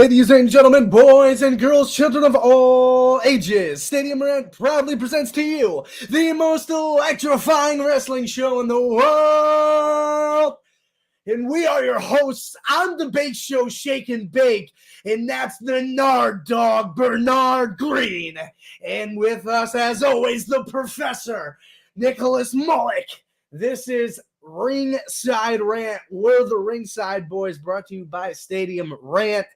Ladies and gentlemen, boys and girls, children of all ages, Stadium Rant proudly presents to you the most electrifying wrestling show in the world. And we are your hosts on the Bake Show, Shake and Bake, and that's the Nard Dog, Bernard Green. And with us, as always, the Professor, Nicholas Mullick. This is Ringside Rant. We're the Ringside Boys, brought to you by Stadium Rant.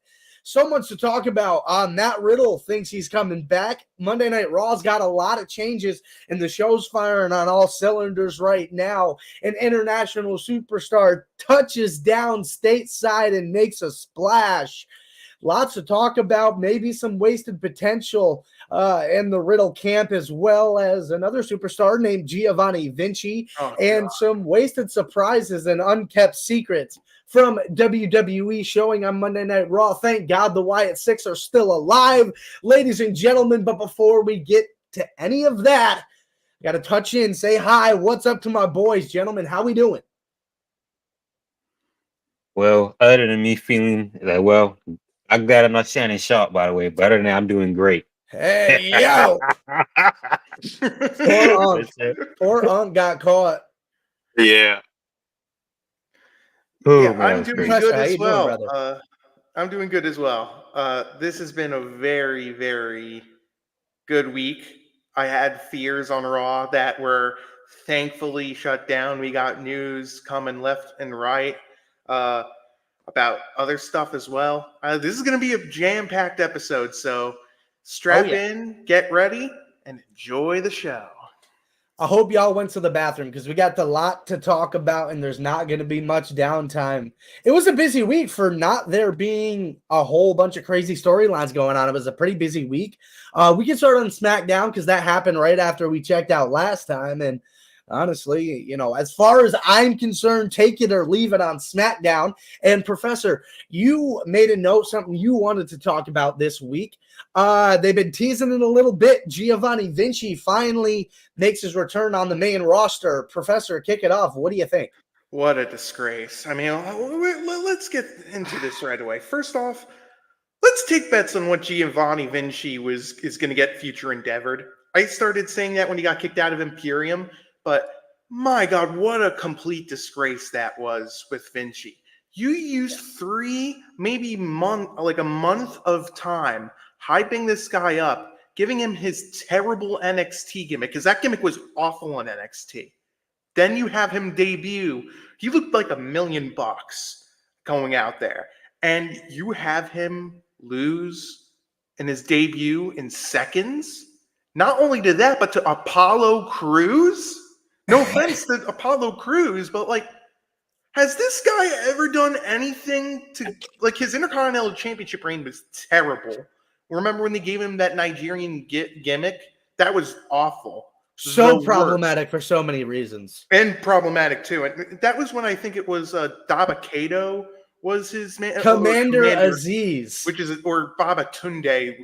So much to talk about. Matt Riddle thinks he's coming back. Monday Night Raw's got a lot of changes, and the show's firing on all cylinders right now. An international superstar touches down stateside and makes a splash. Lots to talk about, maybe some wasted potential in the Riddle camp, as well as another superstar named Giovanni Vinci, and some wasted surprises and unkept secrets from WWE showing on Monday Night Raw. Thank God the Wyatt Six are still alive, ladies and gentlemen. But before we get to any of that, I got to touch in, say hi. What's up to my boys, gentlemen? How we doing? Well, other than me feeling like, well, I'm glad I'm not Shannon Sharp, by the way, but other than that, I'm doing great. Hey, yo! Poor Unc got caught. Yeah. Oh, I'm doing good as well. Doing, I'm doing good as well. This has been a very, very good week. I had fears on Raw that were thankfully shut down. We got news coming left and right about other stuff as well. This is going to be a jam-packed episode, so strap in, get ready, and enjoy the show. I hope y'all went to the bathroom because we got a lot to talk about and there's not going to be much downtime. It was a busy week for not there being a whole bunch of crazy storylines going on. It was a pretty busy week. We can start on SmackDown because that happened right after we checked out last time. And honestly, you know, as far as I'm concerned, take it or leave it on SmackDown. And Professor, you made a note, something you wanted to talk about this week. They've been teasing it a little bit. Giovanni Vinci finally makes his return on the main roster. Professor, kick it off. What do you think? What a disgrace. I mean, let's get into this right away. First off, let's take bets on what Giovanni Vinci is going to get future endeavored. I started saying that when he got kicked out of Imperium, but my God, what a complete disgrace that was with Vinci. You used maybe a month of time hyping this guy up, giving him his terrible NXT gimmick, because that gimmick was awful on NXT. Then you have him debut. He looked like $1 million going out there. And you have him lose in his debut in seconds. Not only to that, but to Apollo Crews. No offense to Apollo Crews, but has this guy ever done anything to, his Intercontinental Championship reign was terrible. Remember when they gave him that Nigerian gimmick? That was awful. So problematic for so many reasons. And problematic, too. And that was when I think it was Dabba-Kato was his man. Commander Aziz. Or Baba Tunde,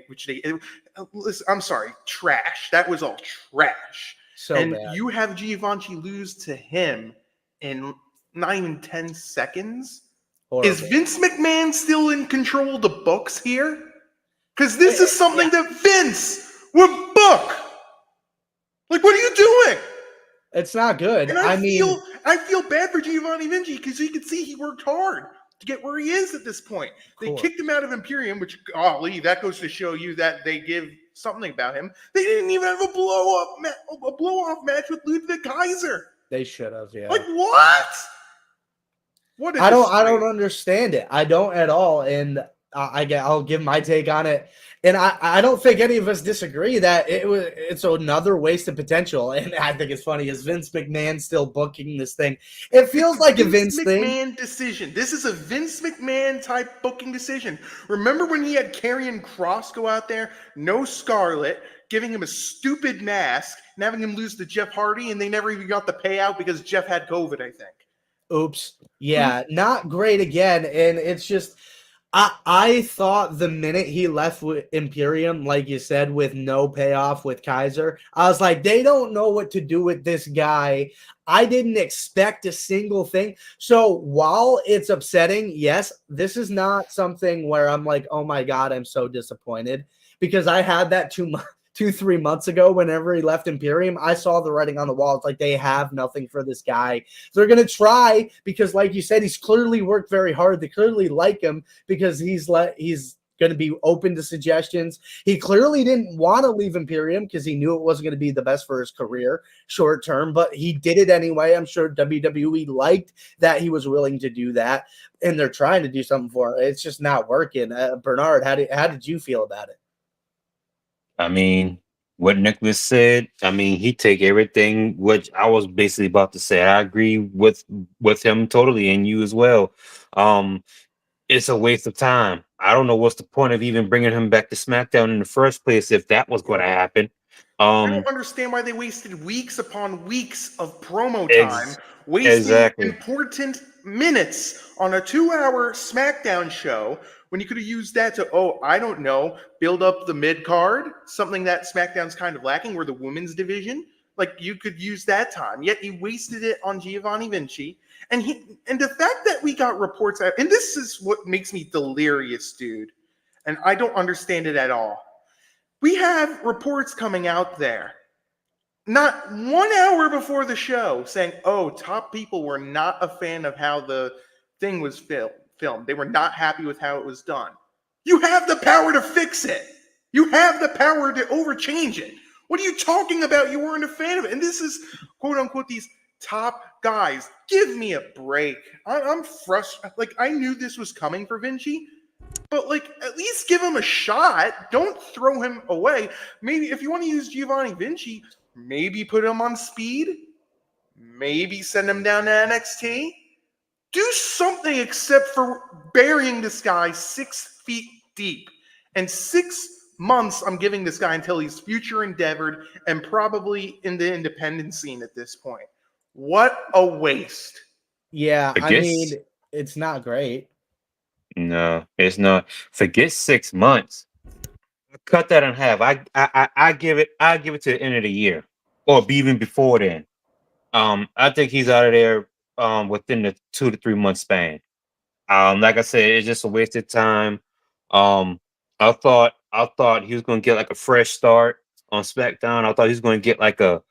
listen, I'm sorry, trash. That was all trash. So bad. You have Giovanni lose to him in not even 10 seconds. Horrible. Is Vince McMahon still in control of the books here? Because this is something that Vince would book. What are you doing? It's not good. And I feel bad for Giovanni Vinci because you can see he worked hard to get where he is at this point. They kicked him out of Imperium, which, golly, that goes to show you that they give something about him. They didn't even have a blow-off match with Ludwig Kaiser. They should have, yeah. What? I don't understand it. I don't at all. And I'll give my take on it. And I don't think any of us disagree that it's another wasted potential. And I think it's funny, is Vince McMahon still booking this thing? It feels like a Vince thing. McMahon decision. This is a Vince McMahon type booking decision. Remember when he had Karrion Kross go out there, no Scarlett, giving him a stupid mask and having him lose to Jeff Hardy, and they never even got the payout because Jeff had COVID, I think. Oops. Yeah, not great again. And it's just, I thought the minute he left with Imperium, like you said, with no payoff with Kaiser, I was like, they don't know what to do with this guy. I didn't expect a single thing. So while it's upsetting, yes, this is not something where I'm like, oh my God, I'm so disappointed, because I had that 3 months ago. Whenever he left Imperium, I saw the writing on the wall. It's like, they have nothing for this guy. They're going to try, because like you said, he's clearly worked very hard. They clearly like him, because he's going to be open to suggestions. He clearly didn't want to leave Imperium because he knew it wasn't going to be the best for his career short term, but he did it anyway. I'm sure WWE liked that he was willing to do that, and they're trying to do something for him. It's just not working. Bernard, how did you feel about it? I mean, what Nicholas said, I mean, he take everything which I was basically about to say. I agree with him totally, and you as well. Um, it's a waste of time. I don't know what's the point of even bringing him back to SmackDown in the first place if that was going to happen. I don't Um, understand why they wasted weeks upon weeks of promo time, ex- wasting exactly. important minutes on a 2-hour SmackDown show when you could have used that to, oh, I don't know, build up the mid card, something that SmackDown's kind of lacking, or the women's division. Like, you could use that time. Yet you wasted it on Giovanni Vinci. And the fact that we got reports out, and this is what makes me delirious, dude. And I don't understand it at all. We have reports coming out there, not 1 hour before the show, saying, oh, top people were not a fan of how the thing was filmed. They were not happy with how it was done. You have the power to fix it. You have the power to overchange it. What are you talking about? You weren't a fan of it. And this is, quote unquote, these top guys. Give me a break. I'm frustrated. Like, I knew this was coming for Vinci, but like, at least give him a shot. Don't throw him away. Maybe if you want to use Giovanni Vinci, maybe put him on speed. Maybe send him down to NXT. Do something except for burying this guy 6 feet deep. And 6 months I'm giving this guy until he's future endeavored and probably in the independent scene at this point. What a waste. Yeah, I Forget mean, it's not great. no, it's not. Forget 6 months. Cut that in half. I give it to the end of the year, or even before then. I think he's out of there within the 2 to 3 month span. Like I said, it's just a wasted time. Um, I thought he was gonna get like a fresh start on SmackDown. I thought he was gonna get like a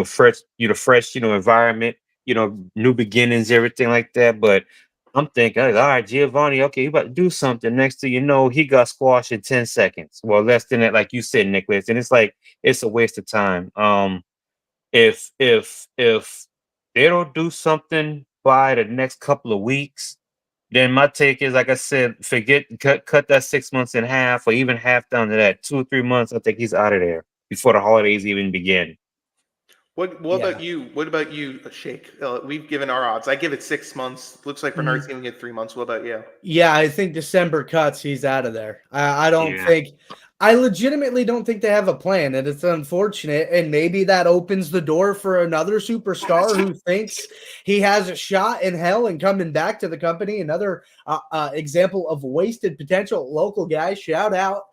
fresh, environment, new beginnings, everything like that. But I'm thinking, like, all right, Giovanni, okay, you about to do something. Next thing you know, he got squashed in 10 seconds. Well, less than that, like you said, Nicholas. And it's like it's a waste of time. If they don't do something by the next couple of weeks, then my take is, like I said, cut that 6 months in half, or even half down to that 2 or 3 months. I think he's out of there before the holidays even begin. What Yeah. about you? What about you, Shake? We've given our odds. I give it 6 months. Looks like Bernard's giving it 3 months. What about you? Yeah, I think December cuts, he's out of there. I don't Yeah. think, I legitimately don't think they have a plan, and it's unfortunate. And maybe that opens the door for another superstar who thinks he has a shot in hell and coming back to the company. Another example of wasted potential. Local guy, shout out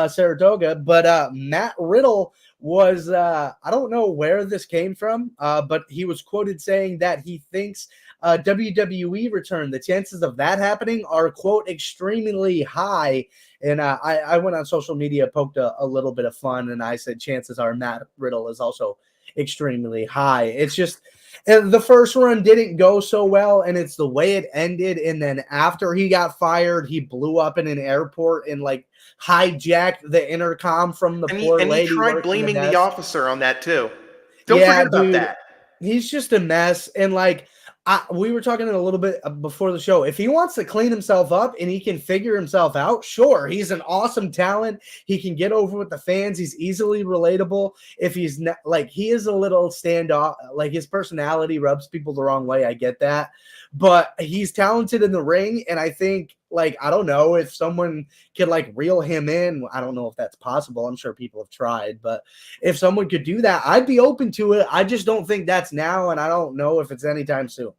Saratoga. But Matt Riddle was, I don't know where this came from, but he was quoted saying that he thinks WWE return, the chances of that happening are, quote, extremely high. And I went on social media, poked a little bit of fun, and I said chances are Matt Riddle is also extremely high. It's just the first run didn't go so well, and it's the way it ended. And then after he got fired, he blew up in an airport and like hijacked the intercom from the poor And he lady tried working the blaming the desk. officer on that too. Don't Yeah, forget about dude, that. he's just a mess. And like, we were talking a little bit before the show. If he wants to clean himself up and he can figure himself out, sure, he's an awesome talent. He can get over with the fans. He's easily relatable. If he's not, like, he is a little standoff, like his personality rubs people the wrong way. I get that, but he's talented in the ring. And I think, like, I don't know if someone could like reel him in. I don't know if that's possible. I'm sure people have tried, but if someone could do that, I'd be open to it. I just don't think that's now, and I don't know if it's anytime soon.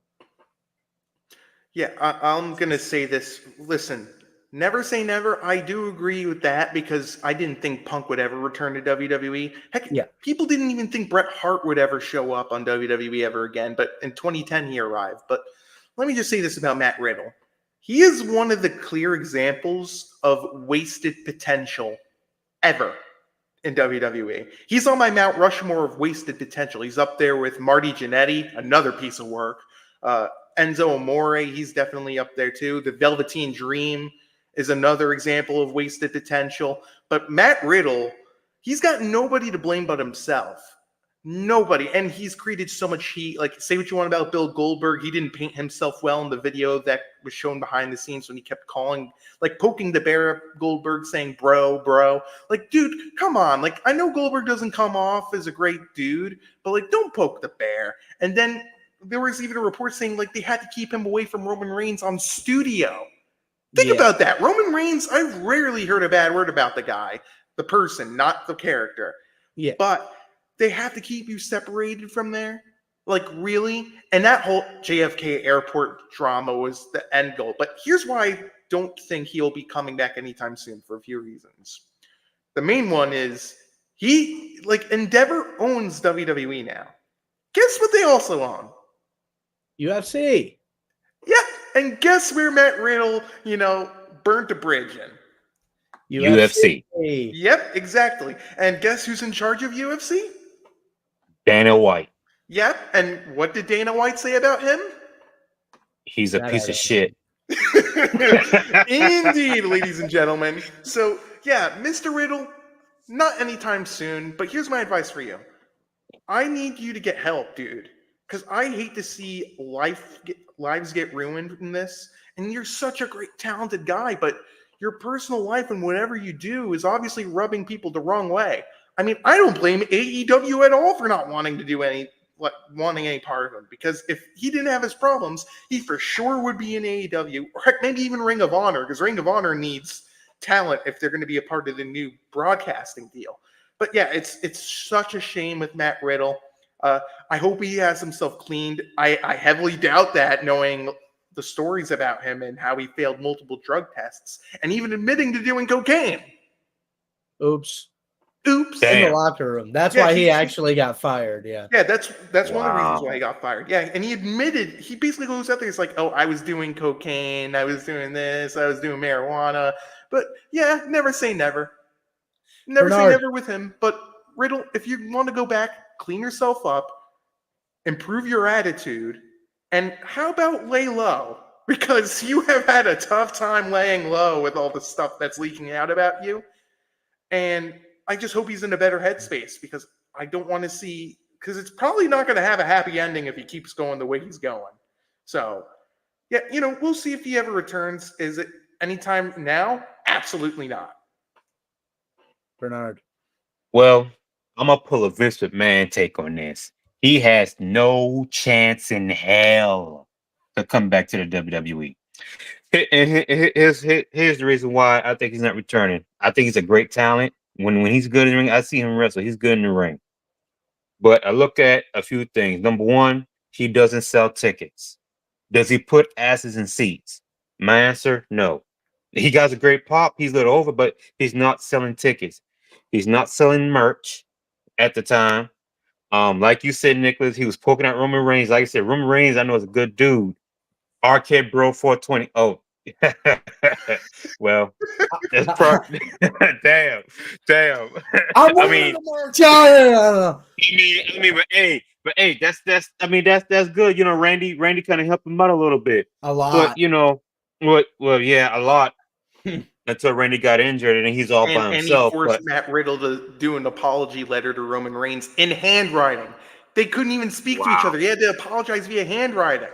Yeah, I'm gonna say this. Listen, never say never. I do agree with that because I didn't think Punk would ever return to WWE. Heck, Yeah. people didn't even think Bret Hart would ever show up on WWE ever again. But in 2010, he arrived. But let me just say this about Matt Riddle. He is one of the clear examples of wasted potential ever in WWE. He's on my Mount Rushmore of wasted potential. He's up there with Marty Jannetty, another piece of work. Uh, Enzo Amore, he's definitely up there too. The Velveteen Dream is another example of wasted potential. But Matt Riddle, he's got nobody to blame but himself. Nobody. And he's created so much heat. Like, say what you want about Bill Goldberg. He didn't paint himself well in the video that was shown behind the scenes when he kept calling, like poking the bear at Goldberg, saying, bro. Like, dude, come on. Like, I know Goldberg doesn't come off as a great dude, but like, don't poke the bear. And then there was even a report saying like they had to keep him away from Roman Reigns on studio. Think about that. Roman Reigns, I've rarely heard a bad word about the guy, the person, not the character. Yeah. But they have to keep you separated from there? Like, really? And that whole JFK airport drama was the end goal. But here's why I don't think he'll be coming back anytime soon for a few reasons. The main one is Endeavor owns WWE now. Guess what they also own? UFC. Yeah, and guess where Matt Riddle, burnt a bridge in? UFC. Yep, exactly. And guess who's in charge of UFC? Dana White. Yep, and what did Dana White say about him? He's a piece of shit. Indeed, ladies and gentlemen. So, yeah, Mr. Riddle, not anytime soon, but here's my advice for you. I need you to get help, dude, because I hate to see lives get ruined in this. And you're such a great, talented guy, but your personal life and whatever you do is obviously rubbing people the wrong way. I mean, I don't blame AEW at all for not wanting to do any part of him, because if he didn't have his problems, he for sure would be in AEW, or heck, maybe even Ring of Honor, because Ring of Honor needs talent if they're going to be a part of the new broadcasting deal. But yeah, it's such a shame with Matt Riddle. I hope he has himself cleaned. I heavily doubt that, knowing the stories about him and how he failed multiple drug tests and even admitting to doing cocaine. Oops. In the locker room. That's why he actually got fired. Yeah. Yeah, that's one of the reasons why he got fired. Yeah, and he admitted, he basically goes out there, he's like, oh, I was doing cocaine, I was doing this, I was doing marijuana. But yeah, never say never. Never say never with him. But Riddle, if you want to go back, clean yourself up, improve your attitude, and how about lay low? Because you have had a tough time laying low with all the stuff that's leaking out about you. And I just hope he's in a better headspace, because I don't want to see, because it's probably not going to have a happy ending if he keeps going the way he's going. So, yeah, we'll see if he ever returns. Is it anytime now? Absolutely not. Bernard. Well, I'm going to pull a Vince McMahon take on this. He has no chance in hell to come back to the WWE. And here's the reason why I think he's not returning. I think he's a great talent. When he's good in the ring, I see him wrestle. He's good in the ring. But I look at a few things. Number one, he doesn't sell tickets. Does he put asses in seats? My answer, no. He got a great pop. He's a little over, but he's not selling tickets. He's not selling merch at the time. Like you said, Nicholas, he was poking out Roman Reigns. Like I said, Roman Reigns, I know is a good dude. Arcade Bro 420. Oh, well, that's part. damn. I mean, but hey, that's good. Randy kind of helped him out a little bit. A lot. But yeah, a lot. Until Randy got injured and he's all by himself. And he forced Matt Riddle to do an apology letter to Roman Reigns in handwriting. They couldn't even speak to each other. He had to apologize via handwriting.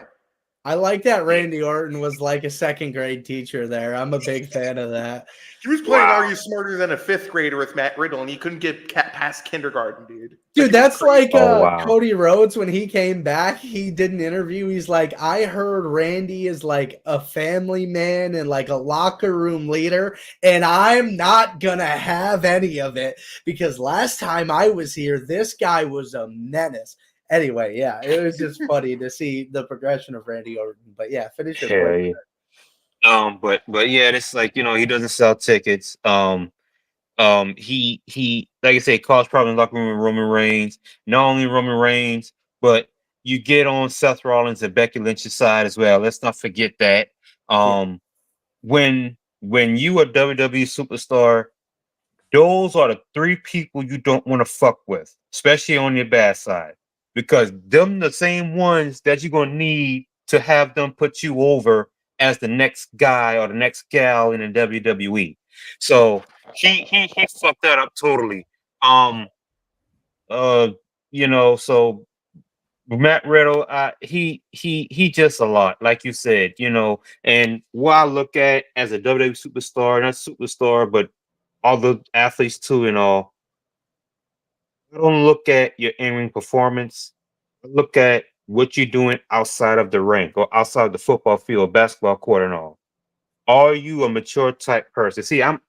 I like that Randy Orton was like a second grade teacher there. I'm a big fan of that. He was playing Are You Smarter Than a Fifth Grader with Matt Riddle, and he couldn't get past kindergarten, dude. Dude, that's like Cody Rhodes when he came back. He did an interview. He's like, I heard Randy is like a family man and like a locker room leader, and I'm not going to have any of it because last time I was here, this guy was a menace. Anyway, yeah, it was just funny to see the progression of Randy Orton. But yeah, finish your Yeah, point. yeah. But yeah, it's like he doesn't sell tickets. He like I say, caused problems like Roman Reigns. Not only Roman Reigns, but you get on Seth Rollins and Becky Lynch's side as well. Let's not forget that. Yeah, When you a WWE superstar, those are the three people you don't want to fuck with, especially on your bad side, because them the same ones that you're gonna need to have them put you over as the next guy or the next gal in the WWE. So he fucked that up totally. Um uh so Matt Riddle, he just a lot, like you said, and what I look at as a WWE superstar, not superstar, but all the athletes too and all. I don't look at your in-ring performance. I look at what you're doing outside of the ring or outside of the football field, basketball court, and all. Are you a mature type person? See, I'm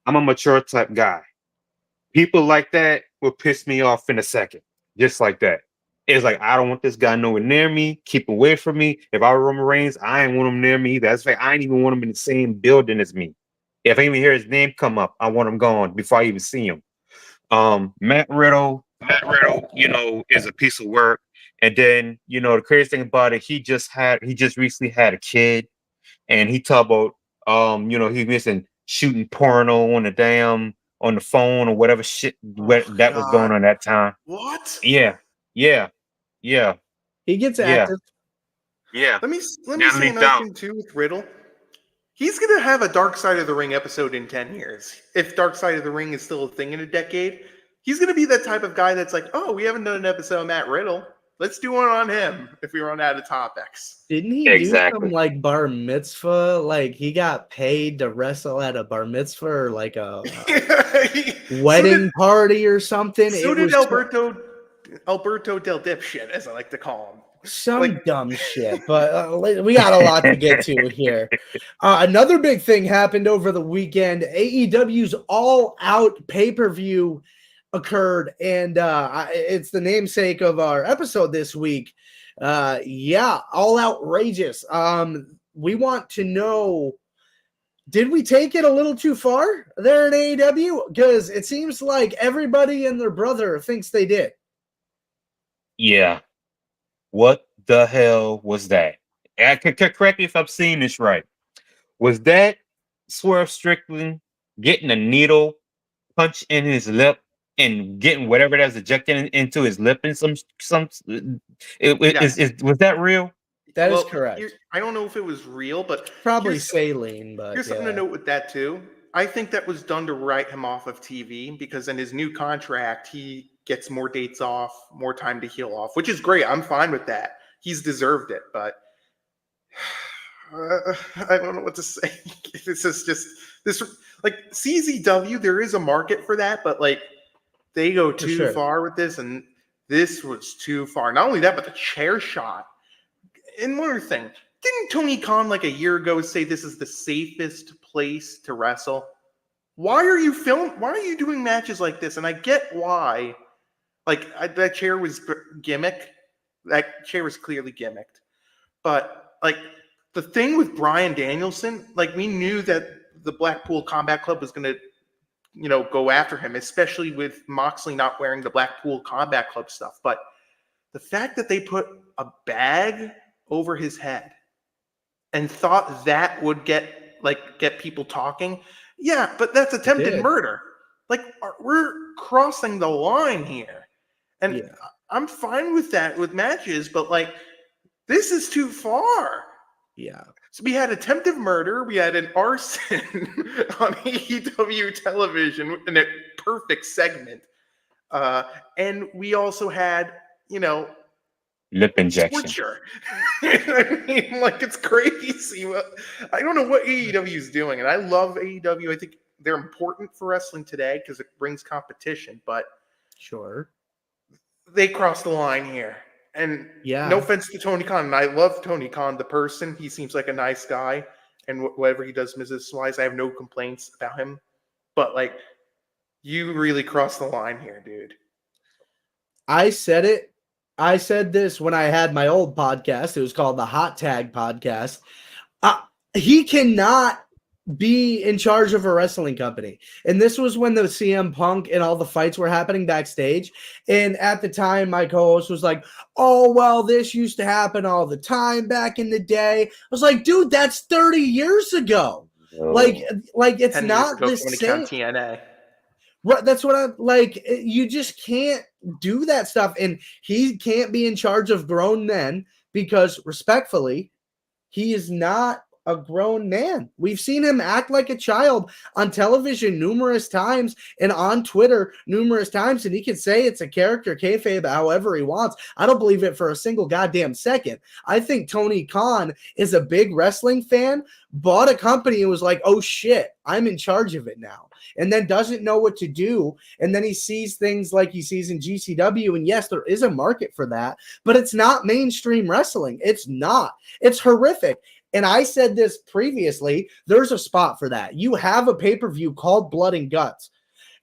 a mature type guy. People like that will piss me off in a second, just like that. It's like I don't want this guy nowhere near me. Keep away from me. If I were Roman Reigns, I ain't want him near me either. That's fact. I ain't even want him in the same building as me. If I even hear his name come up, I want him gone before I even see him. Matt Riddle, is a piece of work. And then, the crazy thing about it, he just recently had a kid, and he talked about, he missing shooting porno on the phone or whatever shit Oh that was going God, on that time. what? Yeah, yeah, yeah, he gets yeah, active. yeah. Let me That say leaked another out. thing too with Riddle. He's gonna have a Dark Side of the Ring episode in 10 years. If Dark Side of the Ring is still a thing in a decade, he's gonna be that type of guy that's like, oh, we haven't done an episode on Matt Riddle. Let's do one on him if we run out of topics. Didn't he do some Exactly. like bar mitzvah? Like he got paid to wrestle at a bar mitzvah or like a so did wedding party or something. so It did was Alberto Del Dipshit, as I like to call him. Like, some dumb shit, but we got a lot to get to here. Another big thing happened over the weekend. AEW's All Out pay-per-view occurred, and it's the namesake of our episode this week. Yeah, all outrageous. We want to know, did we take it a little too far there in AEW? Because it seems like everybody and their brother thinks they did. Yeah. What the hell was that? Correct me if I'm seeing this right. Was that Swerve Strickland getting a needle punch in his lip and getting whatever that's ejected into his lip and some yes. was that real? That is Well, correct. I don't know if it was real, but Probably here's saline, but here's something to yeah. note with that too. I think that was done to write him off of TV because in his new contract, he gets more dates off, more time to heal off, which is great. I'm fine with that. He's deserved it, but I don't know what to say. This is just this like CZW. There is a market for that, but like they go For too sure. far with this, and this was too far. Not only that, but the chair shot. And one other thing, didn't Tony Khan like a year ago say this is the safest place to wrestle? Why are you Why are you doing matches like this? And I get why. That chair was gimmick. That chair was clearly gimmicked. But like the thing with Bryan Danielson, like we knew that the Blackpool Combat Club was going to, go after him, especially with Moxley not wearing the Blackpool Combat Club stuff. But the fact that they put a bag over his head and thought that would get people talking, yeah, but that's attempted did. murder. Like we're crossing the line here, and Yeah. I'm fine with that with matches, but like this is too far. Yeah. So we had attempted murder, we had an arson on AEW television in a perfect segment, and we also had, Lip injection. torture. I mean, like it's crazy. I don't know what AEW is doing, and I love AEW. I think they're important for wrestling today because it brings competition, but Sure. they crossed the line here. And Yeah. no offense to Tony Khan, and I love Tony Khan, the person. He seems like a nice guy, and whatever he does business-wise, I have no complaints about him. But like, you really crossed the line here, dude. I said it. I said this when I had my old podcast. It was called the Hot Tag Podcast. He cannot be in charge of a wrestling company. And this was when the CM Punk and all the fights were happening backstage. And at the time, my co-host was like, oh, well, this used to happen all the time back in the day. I was like, dude, that's 30 years ago. Oh. Like it's 10 years not ago, the when it same. count TNA. Right, that's what I'm like. You just can't do that stuff. And he can't be in charge of grown men because, respectfully, he is not a grown man. We've seen him act like a child on television numerous times and on Twitter numerous times, and he can say it's a character kayfabe however he wants. I don't believe it for a single goddamn second. I think Tony Khan is a big wrestling fan, bought a company and was like, oh shit, I'm in charge of it now, and then doesn't know what to do. And then he sees things like he sees in GCW, and yes, there is a market for that, but it's not mainstream wrestling. It's not. It's horrific. And I said this previously, there's a spot for that. You have a pay-per-view called Blood and Guts.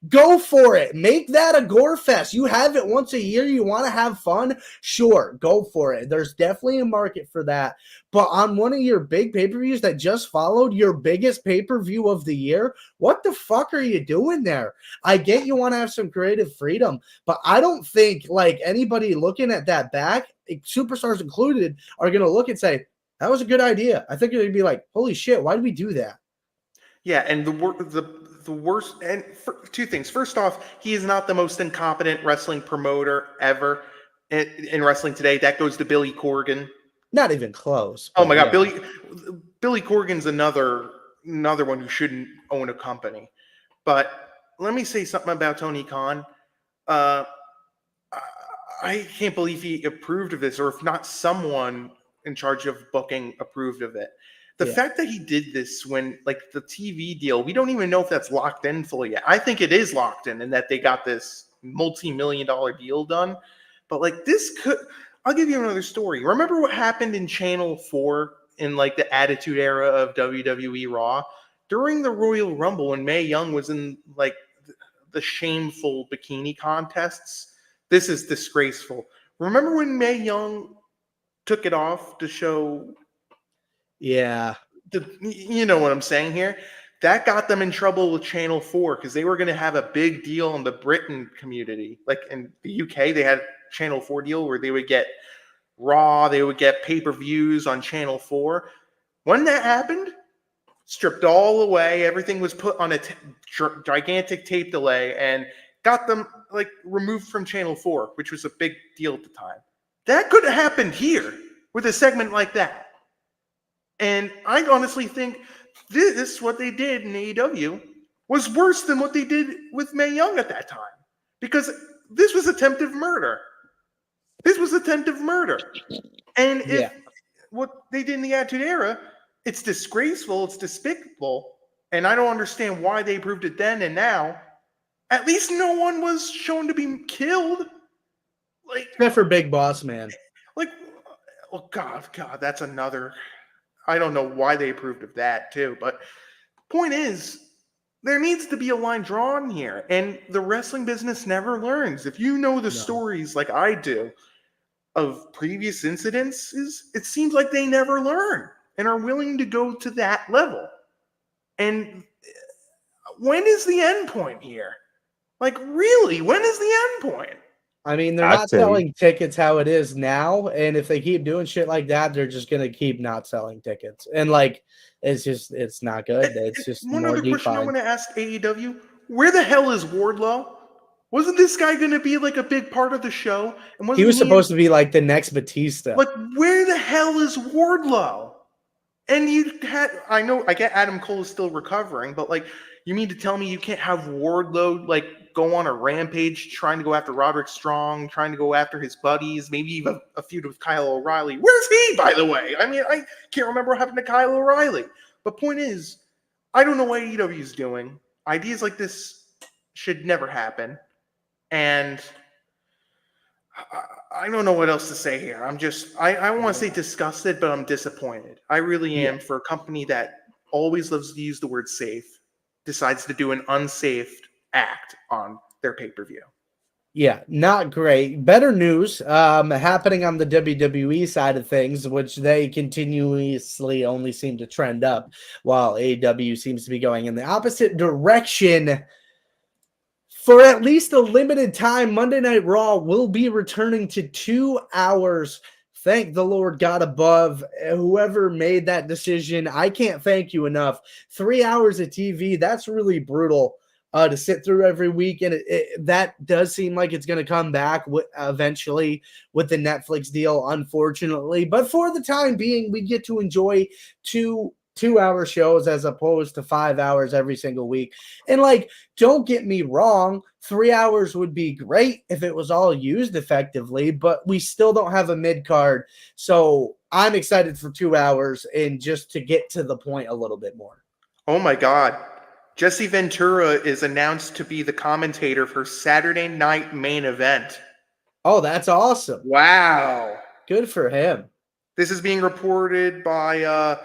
Go for it. Make that a gore fest. You have it once a year. You want to have fun? Sure, go for it. There's definitely a market for that. But on one of your big pay-per-views that just followed your biggest pay-per-view of the year, what the fuck are you doing there? I get you want to have some creative freedom, but I don't think like anybody looking at that back, superstars included, are going to look and say, that was a good idea. I think it'd be like, holy shit, why did we do that? Yeah, and the worst, and two things. First off, he is not the most incompetent wrestling promoter ever in wrestling today. That goes to Billy Corgan. Not even close. Oh my God, yeah. Billy Corgan's another one who shouldn't own a company. But let me say something about Tony Khan. I can't believe he approved of this, or if not someone in charge of booking approved of it. The fact that he did this when, like, the TV deal, we don't even know if that's locked in fully yet. I think it is locked in and that they got this multi-million-dollar deal done. But, like, this could... I'll give you another story. Remember what happened in Channel 4 in, like, the Attitude Era of WWE Raw? During the Royal Rumble, when Mae Young was in, like, the shameful bikini contests, this is disgraceful. Remember when Mae Young took it off to show... Yeah. You know what I'm saying here? That got them in trouble with Channel 4 because they were going to have a big deal in the Britain community. Like in the UK, they had Channel 4 deal where they would get Raw, they would get pay-per-views on Channel 4. When that happened, stripped all away, everything was put on a gigantic tape delay and got them like removed from Channel 4, which was a big deal at the time. That could have happened here with a segment like that. And I honestly think this, what they did in AEW, was worse than what they did with Mae Young at that time. Because this was attempted murder. And if what they did in the Attitude Era, it's disgraceful, it's despicable, and I don't understand why they approved it then and now. At least no one was shown to be killed. Like, except for Big Boss Man. Like, oh God, that's another... I don't know why they approved of that too, but point is, there needs to be a line drawn here, and the wrestling business never learns. If you know the stories like I do of previous incidences, it seems like they never learn and are willing to go to that level. And when is the end point here? Like, really, when is the end point? I mean, they're not selling tickets how it is now, and if they keep doing shit like that, they're just gonna keep not selling tickets. And like, it's not good. It's just one more other question I defined. want to ask AEW: where the hell is Wardlow? Wasn't this guy going to be like a big part of the show? And He was supposed to be like the next Batista. Like, where the hell is Wardlow? And you had, I know, I get Adam Cole is still recovering, but like, you mean to tell me you can't have Wardlow like go on a rampage trying to go after Roderick Strong, trying to go after his buddies, maybe even a feud with Kyle O'Reilly? Where's he, by the way? I mean, I can't remember what happened to Kyle O'Reilly. But point is, I don't know what AEW is doing. Ideas like this should never happen. And I don't know what else to say here. I want to say disgusted, but I'm disappointed. I really am for a company that always loves to use the word safe, decides to do an unsafe act on their pay-per-view. Yeah, not great. Better news happening on the WWE side of things, which they continuously only seem to trend up, while AEW seems to be going in the opposite direction. For at least a limited time, Monday Night Raw will be returning to 2 hours. Thank the Lord God above. Whoever made that decision, I can't thank you enough. 3 hours of TV, that's really brutal to sit through every week. And that does seem like it's going to come back eventually with the Netflix deal, unfortunately. But for the time being, we get to enjoy two-hour shows as opposed to 5 hours every single week. And like, don't get me wrong, 3 hours would be great if it was all used effectively, but we still don't have a mid card. So I'm excited for 2 hours and just to get to the point a little bit more. Oh my God. Jesse Ventura is announced to be the commentator for Saturday Night Main Event. Oh, that's awesome. Wow. Good for him. This is being reported by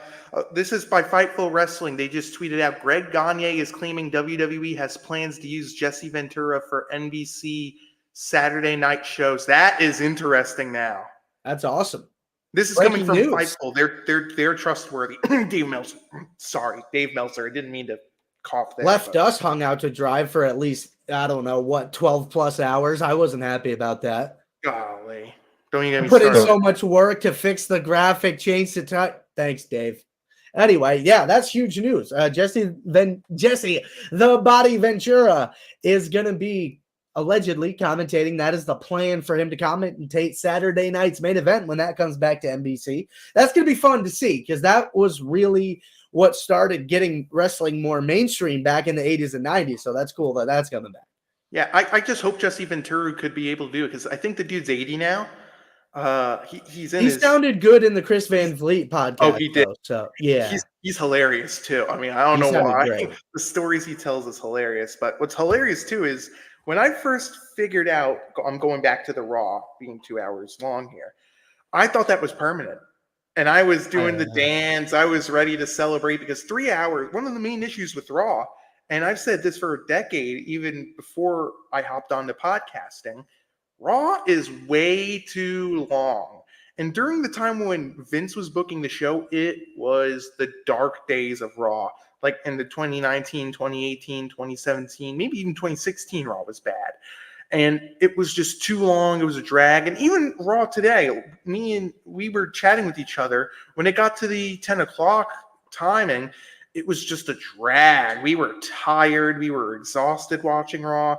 this is by Fightful Wrestling. They just tweeted out Greg Gagne is claiming WWE has plans to use Jesse Ventura for NBC Saturday night shows. That is interesting now. That's awesome. This is Breaking coming from news. Fightful. They're trustworthy. Dave Meltzer. Sorry, Dave Meltzer. I didn't mean to cough there. Left us hung out to drive for at least, I don't know, what, 12 plus hours. I wasn't happy about that. Golly. Don't even get me Put in started. so much work to fix the graphic, change the time. Thanks, Dave. Anyway, yeah, that's huge news. Jesse, the Body Ventura, is going to be allegedly commentating. That is the plan for him to commentate Saturday night's main event when that comes back to NBC. That's going to be fun to see because that was really what started getting wrestling more mainstream back in the 80s and 90s. So that's cool that that's coming back. Yeah, I just hope Jesse Ventura could be able to do it because I think the dude's 80 now. He sounded good in the Chris Van Vliet podcast. Oh, he did. Though, so yeah, he's hilarious too. I mean, I don't know why. Great. The stories he tells is hilarious. But what's hilarious too is when I first figured out, I'm going back to the Raw being 2 hours long here. I thought that was permanent, and I was doing the dance. I was ready to celebrate because 3 hours. One of the main issues with Raw, and I've said this for a decade, even before I hopped on to podcasting. Raw is way too long. And during the time when Vince was booking the show, it was the dark days of Raw. Like in the 2019, 2018, 2017, maybe even 2016 Raw was bad. And it was just too long. It was a drag. And even Raw today, we were chatting with each other. When it got to the 10 o'clock timing, it was just a drag. We were tired. We were exhausted watching Raw.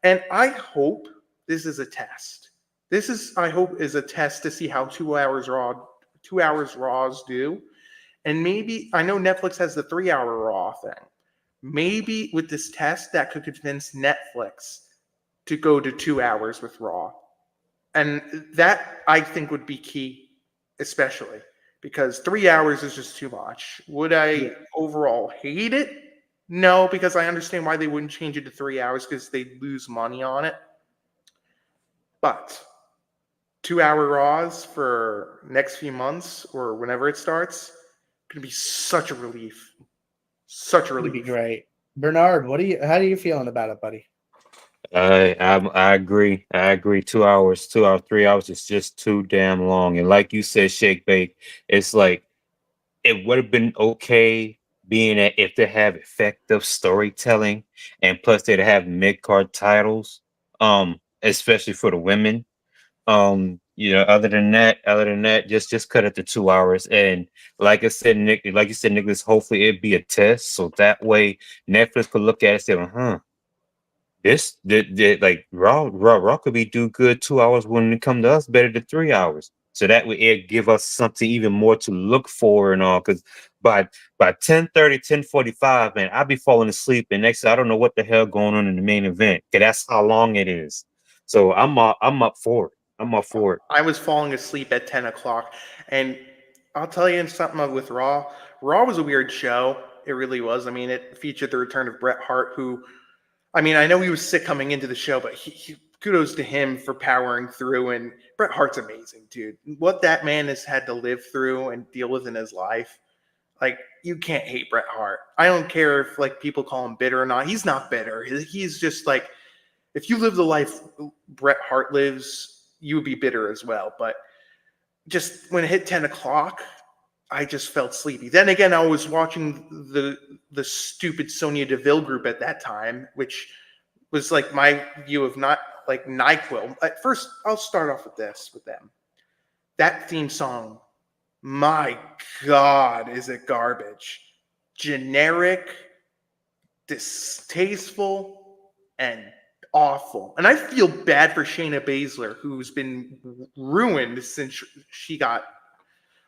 And I hope this is a test. I hope, is a test to see how 2 hours Raws do. And maybe, I know Netflix has the 3 hour Raw thing. Maybe with this test, that could convince Netflix to go to 2 hours with Raw. And that, I think, would be key, especially because 3 hours is just too much. Would I overall hate it? No, because I understand why they wouldn't change it to 3 hours because they'd lose money on it. But 2 hour Raws for next few months or whenever it starts could be such a relief. Such a relief. It'd be great. Bernard, how do you feeling about it, buddy? I agree. 2 hours, 3 hours is just too damn long. And like you said, Shake Bake, it's like it would have been okay being that if they have effective storytelling and plus they'd have mid-card titles, especially for the women. Other than that, just cut it to 2 hours. And like you said, Nicholas, hopefully it'd be a test. So that way Netflix could look at it and say, this like Raw could be do good 2 hours when it come to us better than 3 hours. So that way it give us something even more to look for and all. Because by 10:30, 10:45, man, I'll be falling asleep. And next I don't know what the hell going on in the main event. Cause that's how long it is. So I'm up for it. I'm up for it. I was falling asleep at 10 o'clock. And I'll tell you something with Raw. Raw was a weird show. It really was. I mean, it featured the return of Bret Hart, who, I mean, I know he was sick coming into the show, but he kudos to him for powering through. And Bret Hart's amazing, dude. What that man has had to live through and deal with in his life, like, you can't hate Bret Hart. I don't care if, like, people call him bitter or not. He's not bitter. He's just, like, if you live the life Bret Hart lives, you would be bitter as well. But just when it hit 10 o'clock, I just felt sleepy. Then again, I was watching the stupid Sonya Deville group at that time, which was like my view of not like NyQuil. At first, I'll start off with this with them. That theme song, my God, is it garbage? Generic, distasteful, and awful. And I feel bad for Shayna Baszler, who's been ruined since she got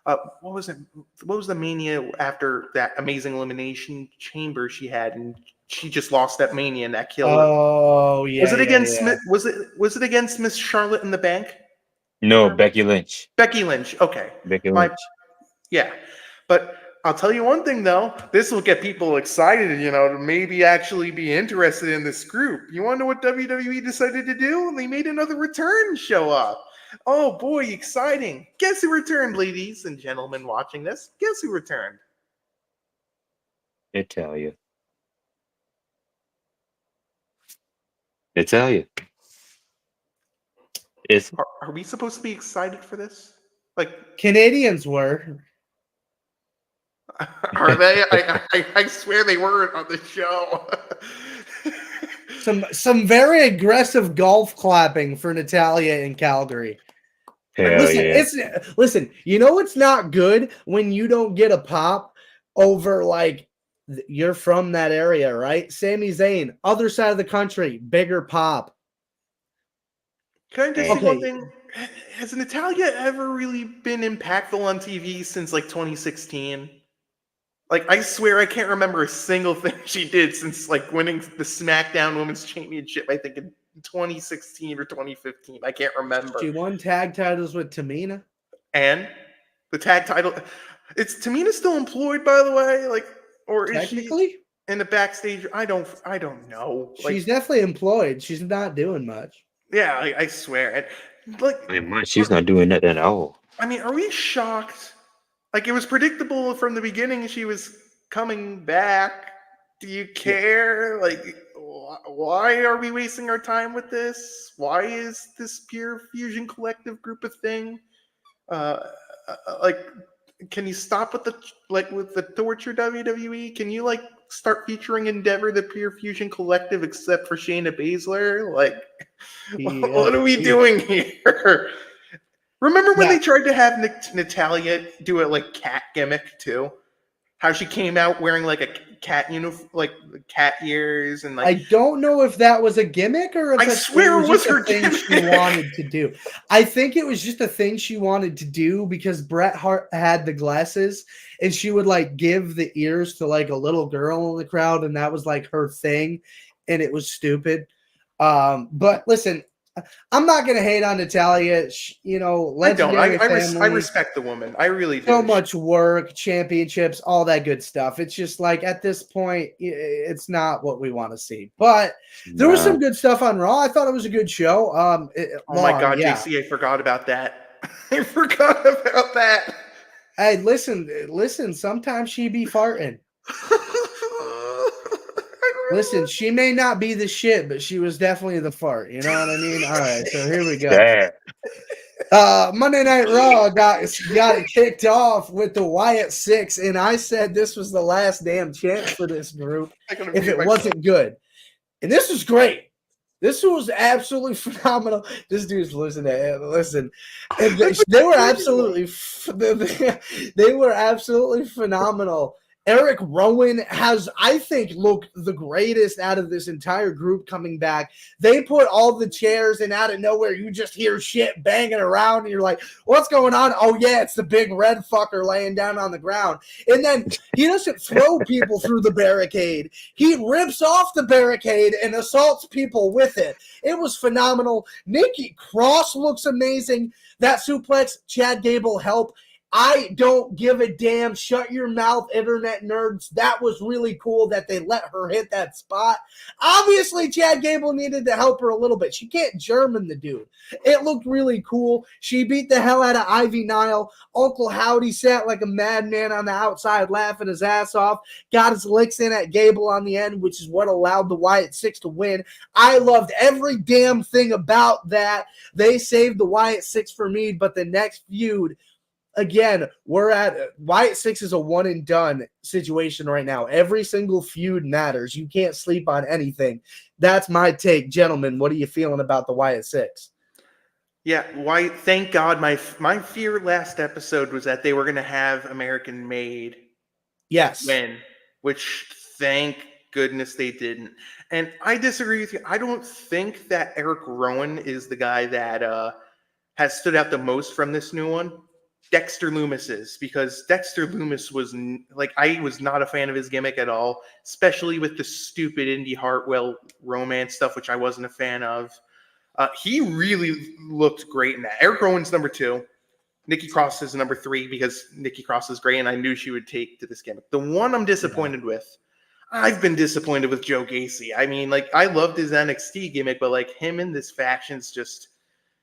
what was it? What was the Mania after that amazing Elimination Chamber she had, and she just lost that Mania and that killed her. Oh yeah. Was it against yeah. was it against Miss Charlotte in the Bank? No, Becky Lynch. Becky Lynch. Okay. Becky Lynch. Yeah. But I'll tell you one thing though, this will get people excited, to maybe actually be interested in this group. You want to know what WWE decided to do? They made another return show up. Oh boy, exciting. Guess who returned, ladies and gentlemen watching this? Guess who returned? Italia. Italia. It's Are we supposed to be excited for this? Like Canadians were. Are they? I swear they weren't on the show. Some very aggressive golf clapping for Natalia in Calgary. Listen, it's not good when you don't get a pop over like you're from that area, right? Sami Zayn, other side of the country, bigger pop. Can I just say one thing? Has Natalia ever really been impactful on TV since like 2016? Like, I swear I can't remember a single thing she did since, like, winning the SmackDown Women's Championship, I think, in 2016 or 2015. I can't remember. She won tag titles with Tamina. And the tag title... Is Tamina still employed, by the way? Like, or is she in the backstage? I don't know. She's definitely employed. She's not doing much. Yeah, I swear. And, like, she's not doing that at all. I mean, are we shocked? Like, it was predictable from the beginning she was coming back. Do you care? Like, why are we wasting our time with this? Why is this Pure Fusion Collective group a thing? Like, can you stop with the torture, WWE? Can you, like, start featuring Endeavor, the Pure Fusion Collective, except for Shayna Baszler? Like, what are we doing here? Remember when they tried to have Natalia do a like cat gimmick too? How she came out wearing like a cat uniform, like cat ears, and like I don't know if that was a gimmick or if I swear it was her thing she wanted to do. I think it was just a thing she wanted to do because Bret Hart had the glasses and she would like give the ears to like a little girl in the crowd, and that was like her thing, and it was stupid. But listen, I'm not going to hate on Natalia. I don't. I respect the woman. I really do. So much work, championships, all that good stuff. It's just like at this point, it's not what we want to see. But there was some good stuff on Raw. I thought it was a good show. My God, yeah. JC, I forgot about that. I forgot about that. Hey, listen. Sometimes she be farting. Listen, she may not be the shit, but she was definitely the fart. You know what I mean? All right, so here we go. Monday Night Raw got it kicked off with the Wyatt Six, and I said this was the last damn chance for this group if it wasn't good. And this was great. This was absolutely phenomenal. This dude's listen. They were absolutely phenomenal. Eric Rowan has, I think, looked the greatest out of this entire group coming back. They put all the chairs, and out of nowhere, you just hear shit banging around, and you're like, what's going on? Oh, yeah, it's the big red fucker laying down on the ground. And then he doesn't throw people through the barricade. He rips off the barricade and assaults people with it. It was phenomenal. Nikki Cross looks amazing. That suplex, Chad Gable help. I don't give a damn. Shut your mouth, internet nerds. That was really cool that they let her hit that spot. Obviously, Chad Gable needed to help her a little bit. She can't German the dude. It looked really cool. She beat the hell out of Ivy Nile. Uncle Howdy sat like a madman on the outside laughing his ass off. Got his licks in at Gable on the end, which is what allowed the Wyatt Six to win. I loved every damn thing about that. They saved the Wyatt Six for me, but the next feud, again, we're at Wyatt Six is a one and done situation right now. Every single feud matters. You can't sleep on anything. That's my take, gentlemen. What are you feeling about the Wyatt Six? Yeah, why? Thank God. My fear last episode was that they were going to have American Made Yes. win, which thank goodness they didn't. And I disagree with you. I don't think that Eric Rowan is the guy that has stood out the most from this new one. Dexter Loomis is, because Dexter Loomis was I was not a fan of his gimmick at all, especially with the stupid Indy Hartwell romance stuff, which I wasn't a fan of. He really looked great in that. Eric Rowan's number 2. Nikki Cross is number 3 because Nikki Cross is great, and I knew she would take to this gimmick. The one I'm disappointed with, I've been disappointed with Joe Gacy. I mean, I loved his NXT gimmick, but him in this faction's just,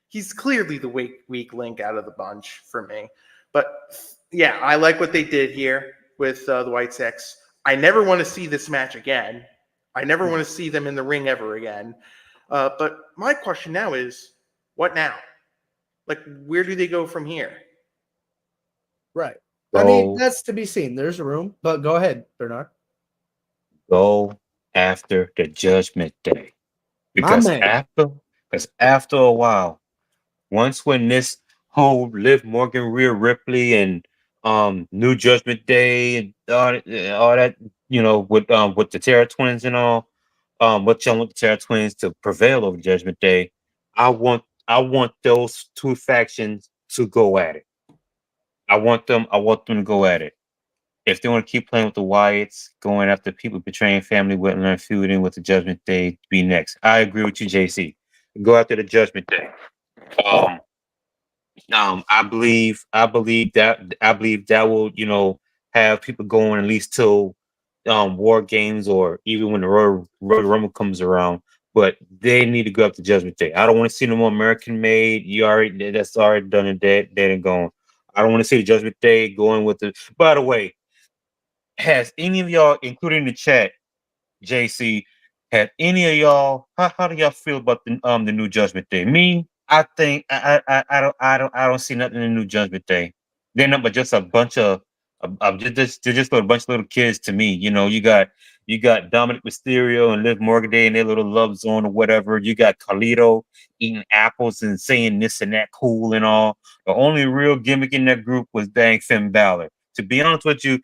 he's clearly the weak link out of the bunch for me. But yeah, I like what they did here with the White Six. I never want to see this match again. I never want to see them in the ring ever again. But my question now is, what now? Where do they go from here? Right. Go, I mean, that's to be seen. There's a room, but go ahead, Bernard. go after the Judgment Day. My Because man. after a while, when this whole Liv Morgan, Rhea Ripley, and New Judgment Day and all that, with the Terra Twins and all, what y'all want the Terra Twins to prevail over Judgment Day. I want those two factions to go at it. I want them to go at it. If they want to keep playing with the Wyatts, going after people betraying family, Whitland, feuding with the Judgment Day, be next. I agree with you, JC. Go after the Judgment Day. I believe that will, have people going at least till War Games, or even when the Royal Rumble comes around. But they need to go up to Judgment Day. I don't want to see no more American Made. That's already done and dead and gone. I don't want to see the Judgment Day going with the. By the way, has any of y'all, including the chat, JC, had any of y'all? How do y'all feel about the New Judgment Day? Me, I think I don't see nothing in the New Judgment Day. They're not but just a bunch of just a bunch of little kids to me. You got Dominic Mysterio and Liv Morgan Day in their little love zone or whatever. You got Carlito eating apples and saying this and that cool and all. The only real gimmick in that group was dang Finn Balor. To be honest with you,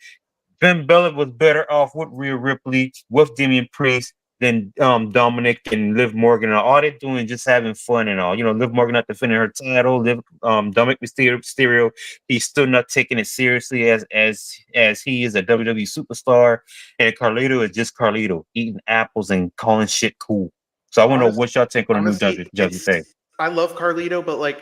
Finn Balor was better off with Rhea Ripley, with Damian Priest, than Dominic and Liv Morgan. And all they're doing is just having fun and all. Liv Morgan not defending her title. Dominic Mysterio, he's still not taking it seriously as he is a WWE superstar. And Carlito is just Carlito, eating apples and calling shit cool. So I want to know what y'all think on the New Judgment Day. I love Carlito, but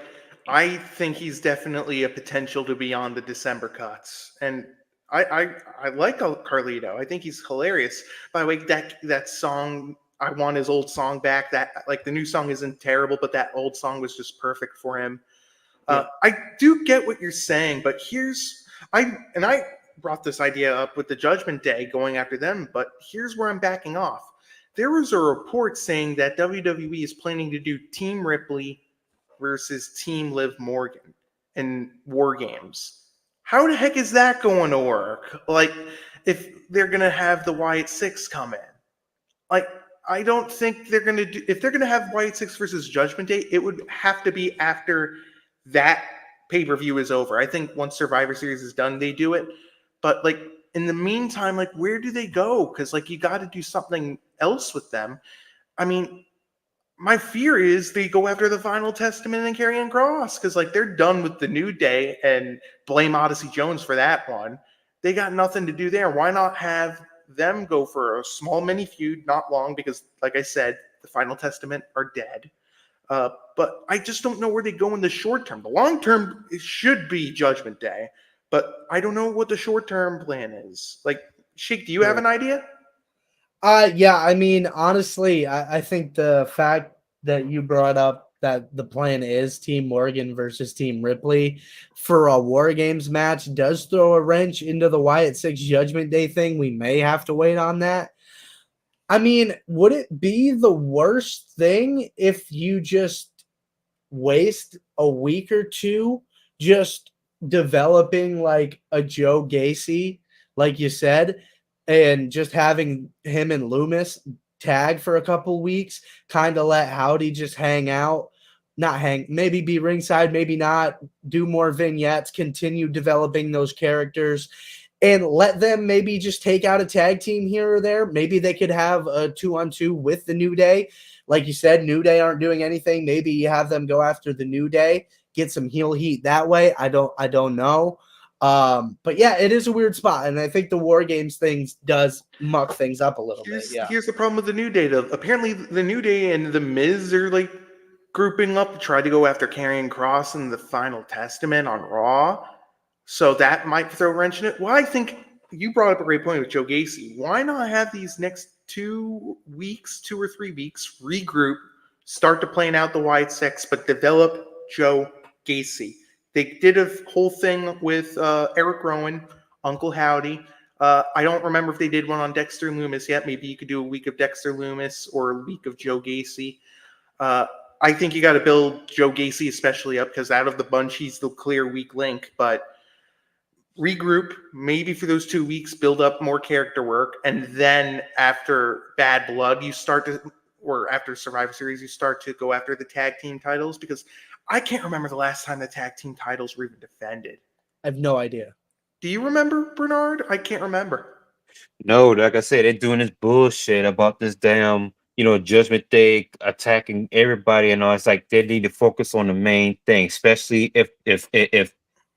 I think he's definitely a potential to be on the December cuts. And I like Carlito. I think he's hilarious. By the way, that song, I want his old song back. That the new song isn't terrible, but that old song was just perfect for him. Yeah. I do get what you're saying, but I brought this idea up with the Judgment Day going after them, but here's where I'm backing off. There was a report saying that WWE is planning to do Team Ripley versus Team Liv Morgan in War Games. How the heck is that going to work? If they're going to have the Wyatt Six come in. I don't think they're going to do... If they're going to have Wyatt Six versus Judgment Day, it would have to be after that pay-per-view is over. I think once Survivor Series is done, they do it. But, in the meantime, where do they go? Because, you got to do something else with them. I mean... My fear is they go after the Final Testament and Karrion Kross, because they're done with the New Day and blame Odyssey Jones for that one. They got nothing to do there. Why not have them go for a small mini feud, not long, because like I said, the Final Testament are dead. But I just don't know where they go in the short term. The long term, it should be Judgment Day. but I don't know what the short-term plan is. Like, Sheik, do you have an idea? Yeah, I mean, honestly, I think the fact that you brought up that the plan is Team Morgan versus Team Ripley for a War Games match does throw a wrench into the Wyatt Six Judgment Day thing. We may have to wait on that. I mean, would it be the worst thing if you just waste a week or two just developing like a Joe Gacy, like you said, and just having him and Loomis tag for a couple weeks, kind of let Howdy just hang out, not hang, maybe be ringside, maybe not, do more vignettes, continue developing those characters. And let them maybe just take out a tag team here or there. Maybe they could have a 2-on-2 with the New Day. Like you said, New Day aren't doing anything. Maybe you have them go after the New Day, get some heel heat that way. I don't know. But yeah, it is a weird spot, and I think the War Games things does muck things up a little bit. Yeah, Here's the problem with the New Day. Apparently, the New Day and the Miz are like grouping up to try to go after Karrion Kross and the Final Testament on Raw. So that might throw a wrench in it. Well, I think you brought up a great point with Joe Gacy. Why not have these next 2 weeks, 2 or 3 weeks, regroup, start to plan out the Wyatt Six, but develop Joe Gacy? They did a whole thing with Eric Rowan, Uncle Howdy. I don't remember if they did one on Dexter Loomis yet. Maybe you could do a week of Dexter Loomis or a week of Joe Gacy. I think you got to build Joe Gacy especially up because out of the bunch, he's the clear weak link. But regroup, maybe for those 2 weeks, build up more character work. And then after Bad Blood, or after Survivor Series, you start to go after the tag team titles because I can't remember the last time the tag team titles were even defended. I have no idea. Do you remember, Bernard? I can't remember. No, like I said, they're doing this bullshit about this damn, Judgment Day attacking everybody and all. It's like they need to focus on the main thing, especially if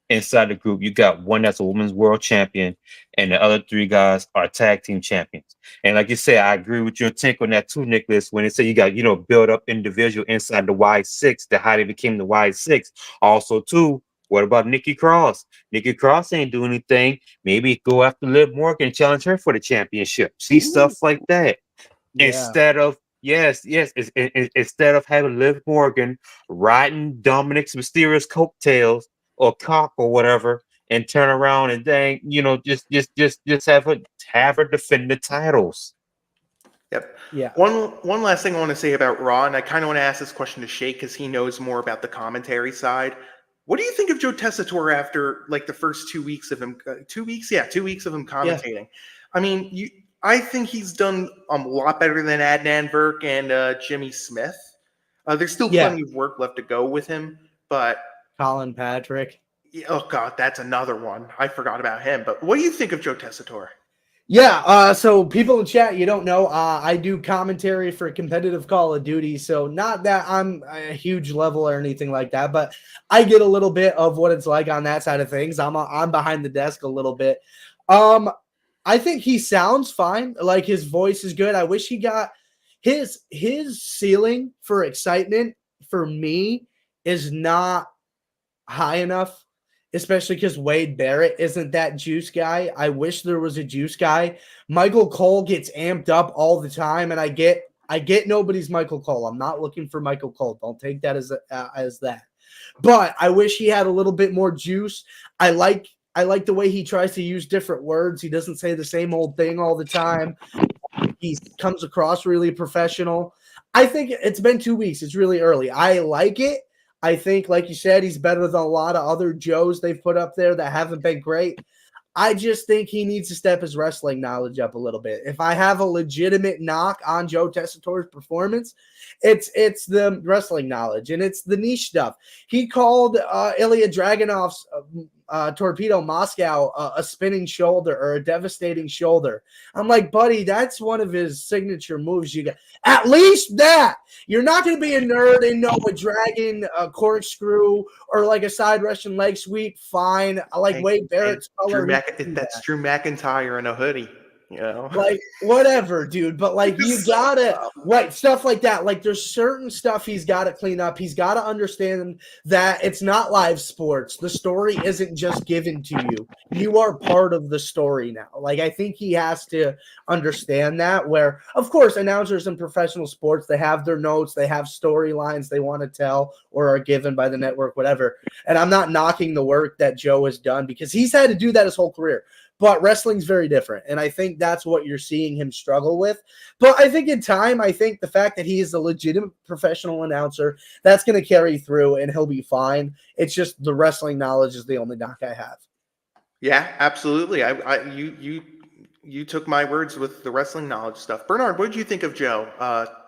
inside the group you got one that's a women's world champion and the other three guys are tag team champions. And like you said, I agree with your take on that too, Nicholas. When they say you got, build up individual inside the Y6, to how they became the Y6. Also, too, what about Nikki Cross? Nikki Cross ain't doing anything. Maybe go after Liv Morgan and challenge her for the championship. See, stuff like that. Yeah. Instead of instead of having Liv Morgan riding Dominic's mysterious coattails or cock or whatever, and turn around and dang, just have her defend the titles. Yep. Yeah. One last thing I want to say about Raw, and I kind of want to ask this question to Shake because he knows more about the commentary side. What do you think of Joe Tessitore after like the first 2 weeks of him? 2 weeks, 2 weeks of him commentating. Yeah. I mean, I think he's done a lot better than Adnan Virk and Jimmy Smith. There's still plenty of work left to go with him, but Colin Patrick. Oh God, that's another one. I forgot about him. But what do you think of Joe Tessitore? Yeah, so people in chat, you don't know, I do commentary for competitive Call of Duty, so not that I'm a huge level or anything like that, but I get a little bit of what it's like on that side of things. I'm behind the desk a little bit. I think he sounds fine. Like his voice is good. I wish he got his ceiling for excitement for me is not high enough. Especially because Wade Barrett isn't that juice guy. I wish there was a juice guy. Michael Cole gets amped up all the time, and I get nobody's Michael Cole. I'm not looking for Michael Cole. Don't take that as that. But I wish he had a little bit more juice. I like the way he tries to use different words. He doesn't say the same old thing all the time. He comes across really professional. I think it's been 2 weeks. It's really early. I like it. I think, like you said, he's better than a lot of other Joes they've put up there that haven't been great. I just think he needs to step his wrestling knowledge up a little bit. If I have a legitimate knock on Joe Tessitore's performance, it's the wrestling knowledge and it's the niche stuff. He called Ilya Dragunov's Torpedo Moscow a spinning shoulder or a devastating shoulder. I'm like, buddy, that's one of his signature moves. You got at least that. You're not going to be a nerd and know a dragon, a corkscrew, or like a side Russian leg sweep. Fine. I like Wade Barrett's color. That's Drew McIntyre in a hoodie. You know, Like, whatever, dude. But like, you Just some gotta, stuff. right, stuff like that. Like, there's certain stuff he's got to clean up. He's got to understand that it's not live sports. The story isn't just given to you. You are part of the story now. Like, I think he has to understand that. Where, of course, announcers in professional sports, they have their notes, they have storylines they want to tell or are given by the network, whatever. And I'm not knocking the work that Joe has done because he's had to do that his whole career. But wrestling's very different. And I think that's what you're seeing him struggle with. But I think in time, I think the fact that he is a legitimate professional announcer, that's going to carry through and he'll be fine. It's just the wrestling knowledge is the only knock I have. Yeah, absolutely. You took my words with the wrestling knowledge stuff. Bernard, what did you think of Joe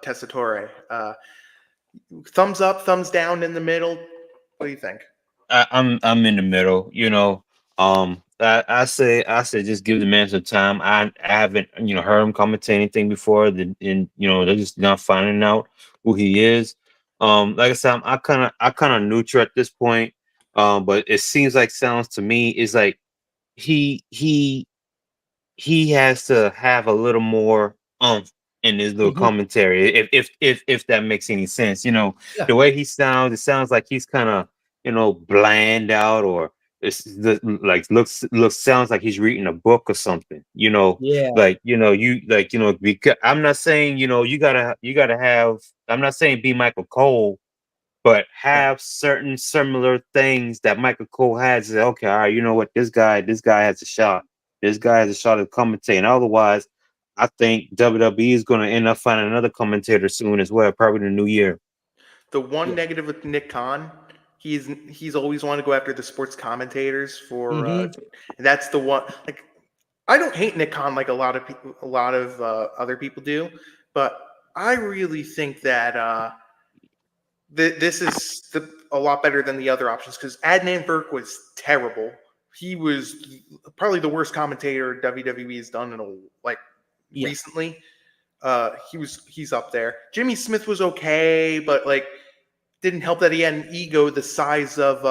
Tessitore? Thumbs up, thumbs down, in the middle. What do you think? I'm in the middle. I say just give the man some time. I haven't heard him commentate anything before. And they're just not finding out who he is. Like I said, I kind of neutral at this point. But it seems like sounds to me is like he he he has to have a little more in his little Mhm. commentary, if that makes any sense. Yeah. The way he sounds, it sounds like he's kind of bland out, or like looks sounds like he's reading a book or something. Yeah. Like because I'm not saying you gotta have. I'm not saying be Michael Cole, but Right. have certain similar things that Michael Cole has. Say, okay, all right, you know what? This guy has a shot. This guy has a shot at commentating. Otherwise, I think WWE is going to end up finding another commentator soon as well, probably in the new year. The one Yeah. negative with Nick Khan, he's always wanted to go after the sports commentators for, Hmm. and that's the one. Like, I don't hate Nick Khan like a lot of people, a lot of other people do, but I really think that this is a lot better than the other options because Adnan Burke was terrible. He was probably the worst commentator WWE has done in like Yeah. recently. He's up there. Jimmy Smith was okay, but like didn't help that he had an ego the size of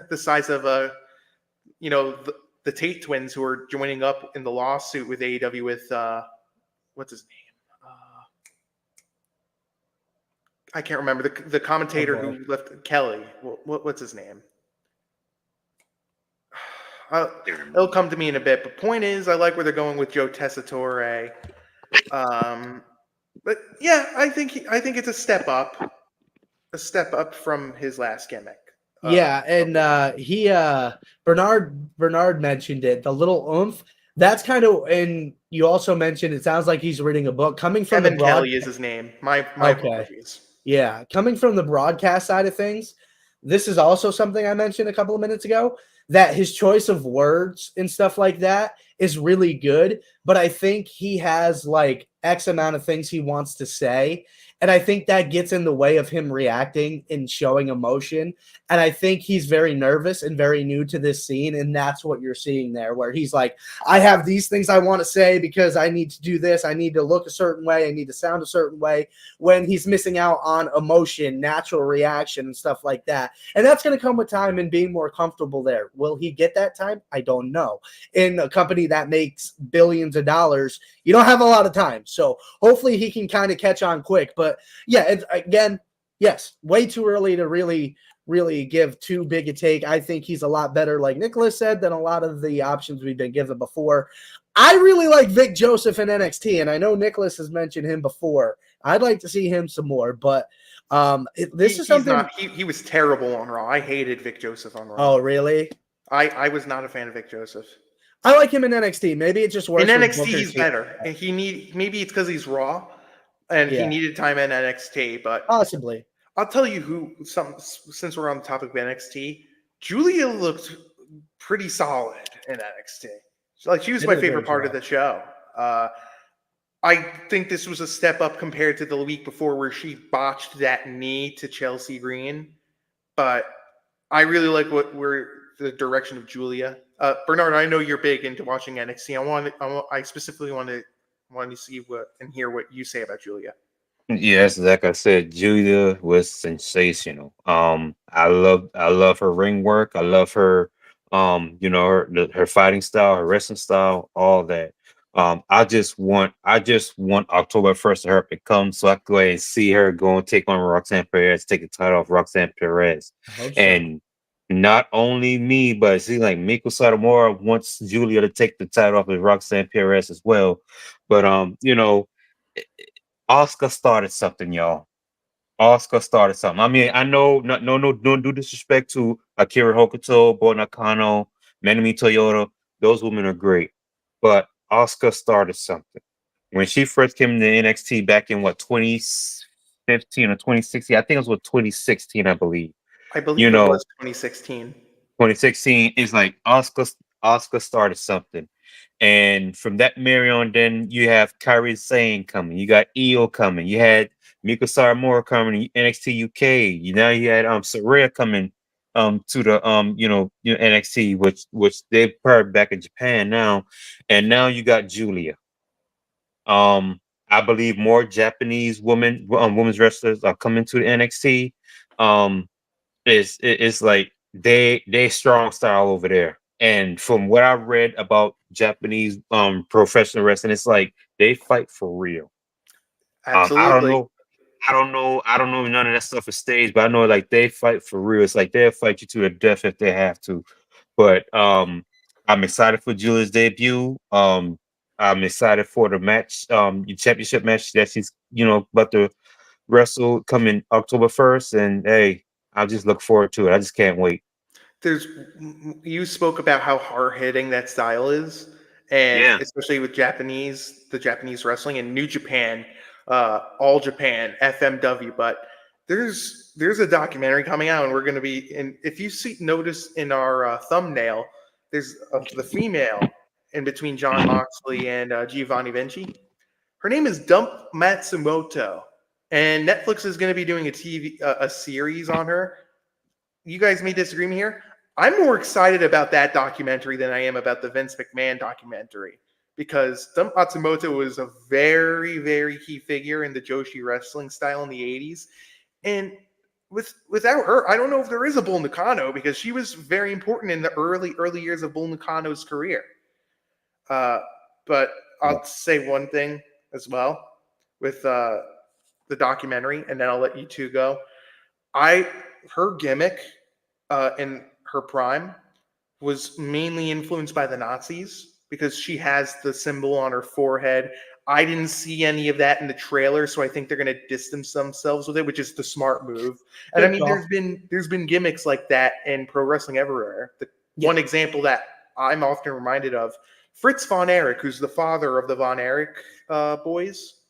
the size of the Tate twins who are joining up in the lawsuit with AEW with what's his name? I can't remember the Oh commentator boy. who left Kelly. What's his name? It'll come to me in a bit. But point is, I like where they're going with Joe Tessitore. But yeah, I think it's a step up from his last gimmick. Yeah, and Okay. he Bernard mentioned it. The little oomph. That's kind of, and you also mentioned it sounds like he's reading a book coming from the Kevin broad. Kelly is his name. My Okay. apologies. Yeah, coming from the broadcast side of things, this is also something I mentioned a couple of minutes ago that his choice of words and stuff like that is really good. But I think he has like X amount of things he wants to say. And I think that gets in the way of him reacting and showing emotion. And I think he's very nervous and very new to this scene. And that's what you're seeing there, where he's like, I have these things I want to say because I need to do this. I need to look a certain way. I need to sound a certain way, when he's missing out on emotion, natural reaction, and stuff like that. And that's going to come with time and being more comfortable there. Will he get that time? I don't know. In a company that makes billions of dollars, you don't have a lot of time. So hopefully he can kind of catch on quick. But yeah, again, yes, way too early to really give too big a take. I think he's a lot better, like Nicholas said, than a lot of the options we've been given before. I really like Vic Joseph in NXT, and I know Nicholas has mentioned him before. I'd like to see him some more, but this is He's something. not. He was terrible on Raw. I hated Vic Joseph on Raw. Oh, really? I was not a fan of Vic Joseph. I like him in NXT. Maybe it just In works with NXT, Booker he's T. better, and maybe it's because he's Raw, and he Yeah, needed time in NXT. But possibly. I'll tell you since we're on the topic of NXT, Julia looked pretty solid in NXT. Like she was They my did a favorite great part of job. the show. I think this was a step up compared to the week before where she botched that knee to Chelsea Green. But I really like where the direction of Julia. Bernard, I know you're big into watching NXT. I specifically want to see what and hear what you say about Julia. Yes, like I said, Julia was sensational. I love her ring work. I love her, her fighting style, her wrestling style, all that. I just want October 1st to her to come so I can go ahead and see her go and take on Roxanne Perez, take the title off Roxanne Perez. I hope so. And not only me, but it seems like Miko Satomura wants Julia to take the title off of Roxanne Perez as well. But Oscar started something, y'all. Oscar started something. I mean, I know, no disrespect to Akira Hokuto, Bo Nakano, Manami Toyota. Those women are great, but Oscar started something. When she first came into NXT back in what 2015 or 2016, I think it was what 2016, I believe. I believe You it know, was 2016. 2016 is like Oscar started something. And from that Mary on, then you have Kairi Sane coming. You got Io coming. You had Miko Saramura coming NXT UK. Now you had Saraya coming to the NXT, which they paired back in Japan now. And now you got Julia. I believe more Japanese women's wrestlers are coming to the NXT. It's like they strong style over there. And from what I read about Japanese professional wrestling, it's like they fight for real. I don't Absolutely. know. I don't know if none of that stuff is staged, but I know like they fight for real. It's like they'll fight you to the death if they have to. But I'm excited for Julia's debut. I'm excited for the match, the championship match that she's about to wrestle coming October 1st. And hey, I just look forward to it. I just can't wait. You spoke about how hard hitting that style is, and Yeah. especially with the Japanese wrestling and New Japan, All Japan, FMW. But there's a documentary coming out, and we're going to be in. If you see notice in our thumbnail, there's the female in between John Mhm. Moxley and Giovanni Vinci. Her name is Dump Matsumoto, and Netflix is going to be doing a series on her. You guys may disagree with me here. I'm more excited about that documentary than I am about the Vince McMahon documentary because Dump Matsumoto was a very, very key figure in the Joshi wrestling style in the 80s. And without her, I don't know if there is a Bull Nakano because she was very important in the early years of Bull Nakano's career. But I'll say one thing as well with the documentary, and then I'll let you two go. Her gimmick in her prime was mainly influenced by the Nazis because she has the symbol on her forehead. I didn't see any of that in the trailer, so I think they're going to distance themselves with it, which is the smart move. And I Good mean, call. there's been gimmicks like that in pro wrestling everywhere. Yeah. One example that I'm often reminded of, Fritz von Erich, who's the father of the Von Erich boys,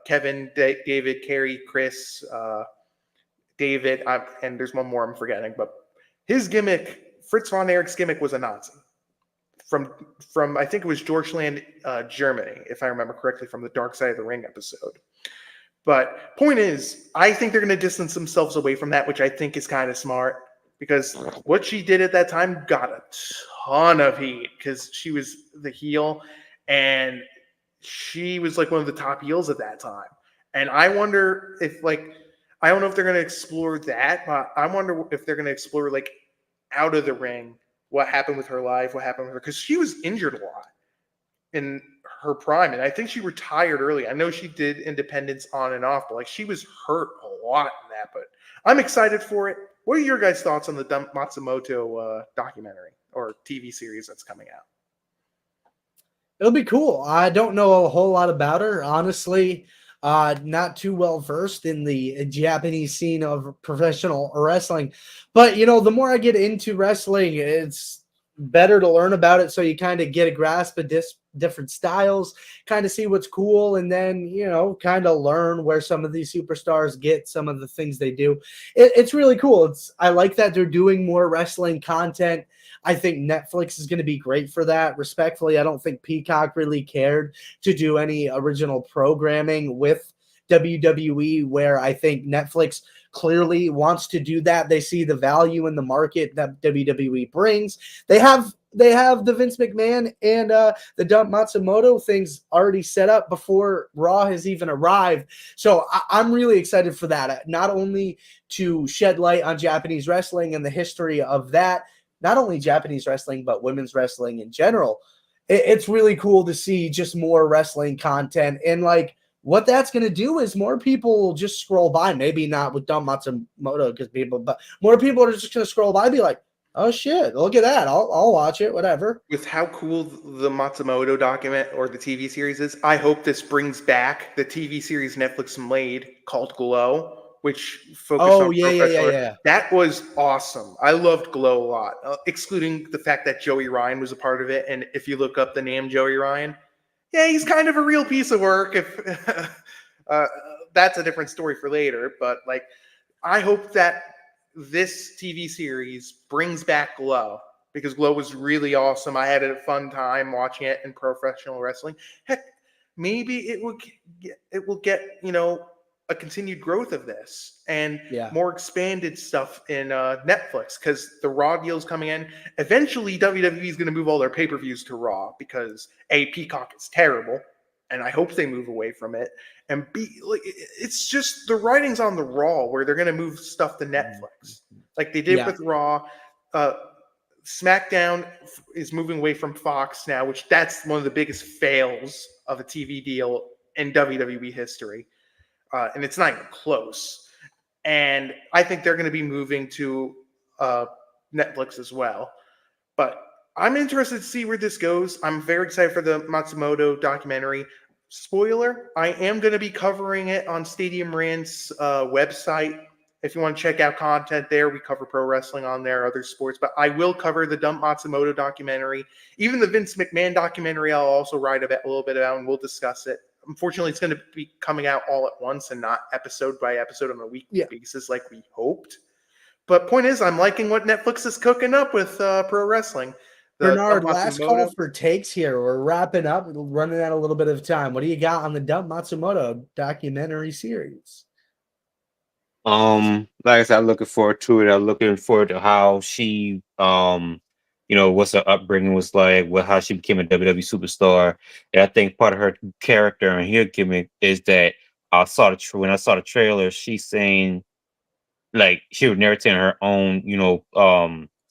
Kevin, David, Kerry, Chris, David, and there's one more I'm forgetting, but his gimmick, Fritz von Erich's gimmick, was a Nazi from I think it was Deutschland, Germany, if I remember correctly from the Dark Side of the Ring episode. But point is, I think they're going to distance themselves away from that, which I think is kind of smart because what she did at that time got a ton of heat because she was the heel and she was like one of the top heels at that time. And I wonder if I don't know if they're going to explore that, but I wonder if they're going to explore like out of the ring what happened with her life, what happened with her because she was injured a lot in her prime, and I think she retired early. I know she did independence on and off, but like she was hurt a lot in that. But I'm excited for it. What are your guys' thoughts on the Matsumoto documentary or TV series that's coming out? It'll be cool. I don't know a whole lot about her, honestly. Not too well versed in the Japanese scene of professional wrestling. But, the more I get into wrestling, it's better to learn about it so you kind of get a grasp of different styles, kind of see what's cool, and then, kind of learn where some of these superstars get some of the things they do. It's really cool. I like that they're doing more wrestling content. I think Netflix is going to be great for that. Respectfully, I don't think Peacock really cared to do any original programming with WWE, where I think Netflix clearly wants to do that. They see the value in the market that WWE brings. They have the Vince McMahon and the Dump Matsumoto things already set up before Raw has even arrived. So I'm really excited for that. Not only to shed light on Japanese wrestling and the history of that, not only Japanese wrestling, but women's wrestling in general. it's really cool to see just more wrestling content. And like what that's going to do is more people will just scroll by, maybe not with Dumb Matsumoto because but more people are just going to scroll by and be like, oh shit, look at that. I'll watch it, whatever. With how cool the Matsumoto document or the TV series is, I hope this brings back the TV series Netflix made called Glow, which focused on professional. Yeah. That was awesome. I loved Glow a lot, excluding the fact that Joey Ryan was a part of it. And if you look up the name Joey Ryan, yeah, he's kind of a real piece of work. If that's a different story for later, but like, I hope that this TV series brings back Glow because Glow was really awesome. I had a fun time watching it in professional wrestling. Heck, maybe it will get a continued growth of this and more expanded stuff in Netflix because the Raw deal's coming in. Eventually, WWE is going to move all their pay-per-views to Raw because A, Peacock is terrible, and I hope they move away from it. And B, like, it's just the writing's on the Raw where they're going to move stuff to Netflix like they did with Raw. SmackDown is moving away from Fox now, which that's one of the biggest fails of a TV deal in WWE history. And it's not even close. And I think they're going to be moving to Netflix as well. But I'm interested to see where this goes. I'm very excited for the Matsumoto documentary. Spoiler, I am going to be covering it on Stadium Rant's website. If you want to check out content there, we cover pro wrestling on there, other sports. But I will cover the Dump Matsumoto documentary. Even the Vince McMahon documentary, I'll also write a little bit about, and we'll discuss it. Unfortunately, it's going to be coming out all at once and not episode by episode on a weekly basis like we hoped. But point is, I'm liking what Netflix is cooking up with pro wrestling. Bernard, last call for takes here. We're wrapping up, running out a little bit of time. What do you got on the Dump Matsumoto documentary series? Like I said, I'm looking forward to it. I'm looking forward to how she, what's her upbringing was like, how she became a WWE superstar. And I think part of her character and her gimmick is that when I saw the trailer, she's saying like she was narrating her own,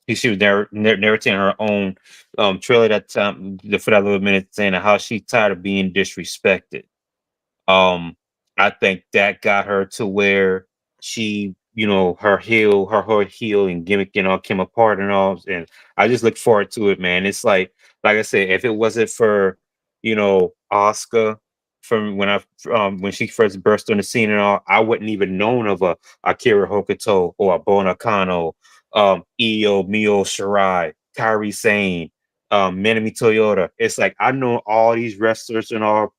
she was narrating her own trailer that time for that little minute, saying how she's tired of being disrespected. I think that got her to where she, her heel and gimmick and all came apart and all. And I just look forward to it, man. It's like I said, if it wasn't for, Oscar from when she first burst on the scene and all, I wouldn't even known of a Akira Hokuto or a Bona Kano, Io Mio Shirai, Kairi Sane, Manami Toyota. It's like I know all these wrestlers and all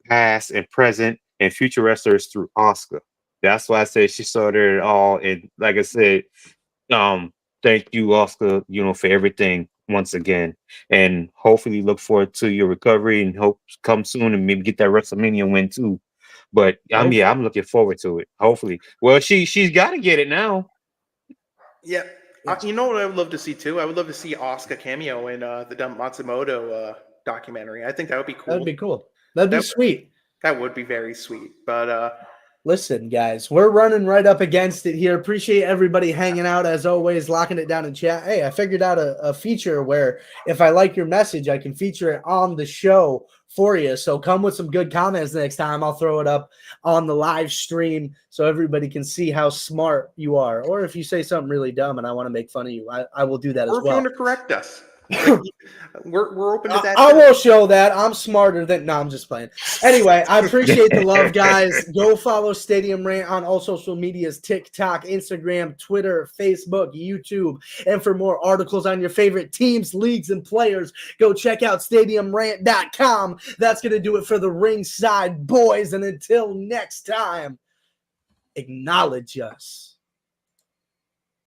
past and present and future wrestlers through Oscar. That's why I said she started it all. And like I said, thank you, Oscar, for everything once again. And hopefully look forward to your recovery and hope come soon and maybe get that WrestleMania win too. But I'm looking forward to it. Hopefully. Well, she's got to get it now. Yeah. You know what I would love to see too? I would love to see Oscar cameo in the Dump Matsumoto documentary. I think that would be cool. That'd be cool. That'd be sweet. That would be very sweet. But listen, guys, we're running right up against it here. Appreciate everybody hanging out as always, locking it down in chat. Hey, I figured out a feature where if I like your message, I can feature it on the show for you. So come with some good comments next time. I'll throw it up on the live stream so everybody can see how smart you are. Or if you say something really dumb and I want to make fun of you, I will do that as well. Or if you want to correct us. We're open to that. I will show that I'm smarter than. No, I'm just playing. Anyway, I appreciate the love, guys. Go follow Stadium Rant on all social medias: TikTok, Instagram, Twitter, Facebook, YouTube. And for more articles on your favorite teams, leagues, and players, go check out StadiumRant.com. That's going to do it for the Ringside Boys. And until next time, acknowledge us.